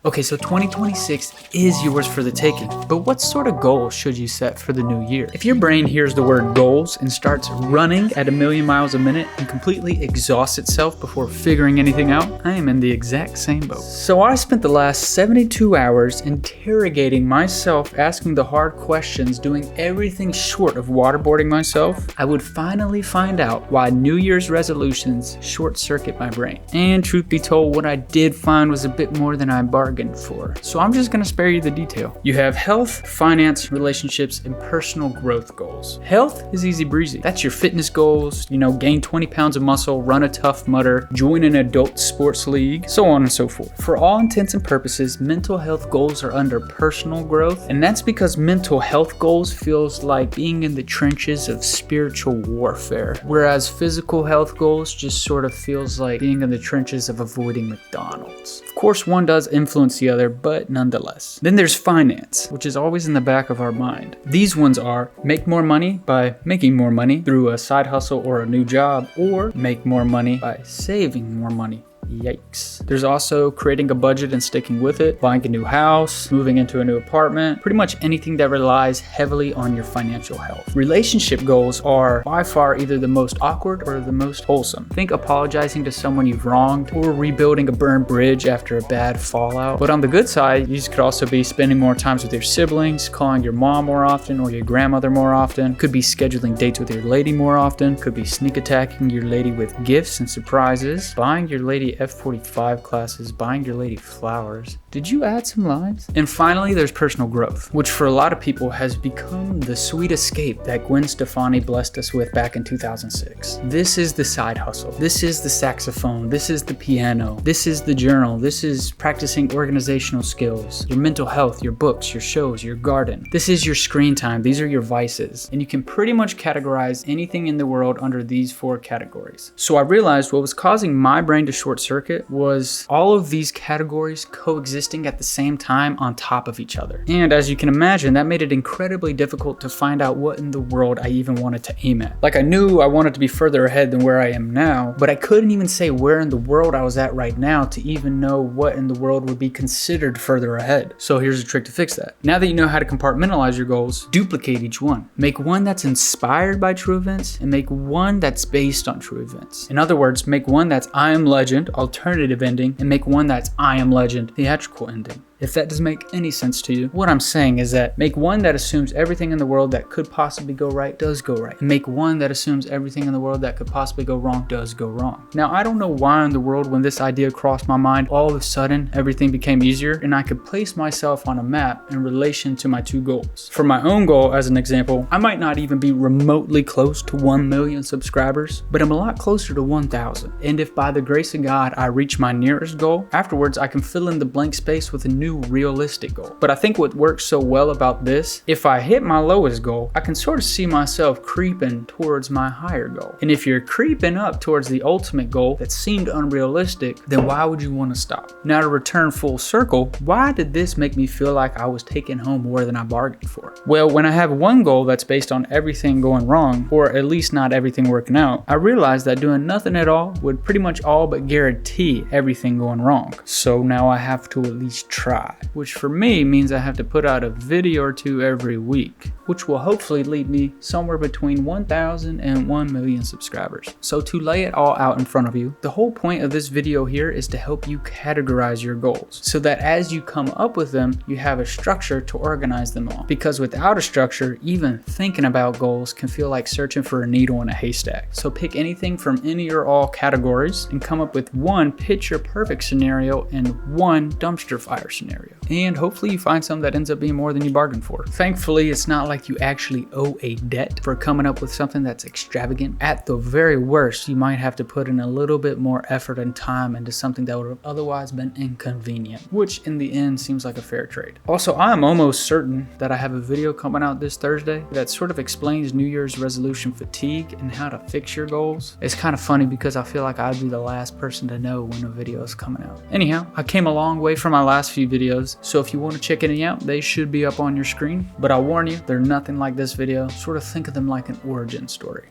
Okay, so 2026 is yours for the taking, but what sort of goals should you set for the new year? If your brain hears the word goals and starts running at 1,000,000 miles a minute and completely exhausts itself before figuring anything out, I am in the exact same boat. So I spent the last 72 hours interrogating myself, asking the hard questions, doing everything short of waterboarding myself. I would finally find out why New Year's resolutions short-circuit my brain. And truth be told, what I did find was a bit more than I bargained for. So I'm just gonna spare you the detail. You have health, finance, relationships, and personal growth goals. Health is easy breezy. That's your fitness goals, gain 20 pounds of muscle, run a Tough Mudder, join an adult sports league, so on and so forth. For all intents and purposes, mental health goals are under personal growth, and that's because mental health goals feels like being in the trenches of spiritual warfare, whereas physical health goals just sort of feels like being in the trenches of avoiding McDonald's. Of course, one does influence the other, but nonetheless. Then there's finance, which is always in the back of our mind. These ones are make more money by making more money through a side hustle or a new job, or make more money by saving more money. Yikes. There's also creating a budget and sticking with it, buying a new house, moving into a new apartment, pretty much anything that relies heavily on your financial health. Relationship goals are by far either the most awkward or the most wholesome. Think apologizing to someone you've wronged or rebuilding a burned bridge after a bad fallout. But on the good side, these could also be spending more times with your siblings, calling your mom more often or your grandmother more often, could be scheduling dates with your lady more often, could be sneak attacking your lady with gifts and surprises, buying your lady F45 classes, buying your lady flowers. Did you add some lines? And finally, there's personal growth, which for a lot of people has become the sweet escape that Gwen Stefani blessed us with back in 2006. This is the side hustle. This is the saxophone. This is the piano. This is the journal. This is practicing organizational skills, your mental health, your books, your shows, your garden. This is your screen time. These are your vices. And you can pretty much categorize anything in the world under these 4 categories. So I realized what was causing my brain to short circuit was all of these categories coexisting at the same time on top of each other. And as you can imagine, that made it incredibly difficult to find out what in the world I even wanted to aim at. Like, I knew I wanted to be further ahead than where I am now, but I couldn't even say where in the world I was at right now to even know what in the world would be considered further ahead. So here's a trick to fix that. Now that you know how to compartmentalize your goals, duplicate each one. Make one that's inspired by true events and make one that's based on true events. In other words, make one that's I Am Legend, alternative ending, and make one that's I Am Legend, theatrical ending. If that doesn't make any sense to you, what I'm saying is that make one that assumes everything in the world that could possibly go right does go right. And make one that assumes everything in the world that could possibly go wrong does go wrong. Now, I don't know why in the world when this idea crossed my mind, all of a sudden everything became easier and I could place myself on a map in relation to my 2 goals. For my own goal, as an example, I might not even be remotely close to 1 million subscribers, but I'm a lot closer to 1,000. And if by the grace of God I reach my nearest goal, afterwards I can fill in the blank space with a new realistic goal. But I think what works so well about this, if I hit my lowest goal, I can sort of see myself creeping towards my higher goal. And if you're creeping up towards the ultimate goal that seemed unrealistic, then why would you want to stop? Now, to return full circle, why did this make me feel like I was taking home more than I bargained for? Well, when I have one goal that's based on everything going wrong, or at least not everything working out, I realized that doing nothing at all would pretty much all but guarantee everything going wrong. So now I have to at least try, which for me means I have to put out a video or 2 every week, which will hopefully lead me somewhere between 1,000 and 1 million subscribers. So to lay it all out in front of you, the whole point of this video here is to help you categorize your goals so that as you come up with them, you have a structure to organize them all. Because without a structure, even thinking about goals can feel like searching for a needle in a haystack. So pick anything from any or all categories and come up with one picture perfect scenario and one dumpster fire scenario. And hopefully you find some that ends up being more than you bargained for. Thankfully, it's not like you actually owe a debt for coming up with something that's extravagant. At the very worst, you might have to put in a little bit more effort and time into something that would have otherwise been inconvenient, which in the end seems like a fair trade. Also, I'm almost certain that I have a video coming out this Thursday that sort of explains New Year's resolution fatigue and how to fix your goals. It's kind of funny because I feel like I'd be the last person to know when a video is coming out. Anyhow, I came a long way from my last few videos, so if you want to check any out, they should be up on your screen. But I'll warn you, they're nothing like this video. Sort of think of them like an origin story.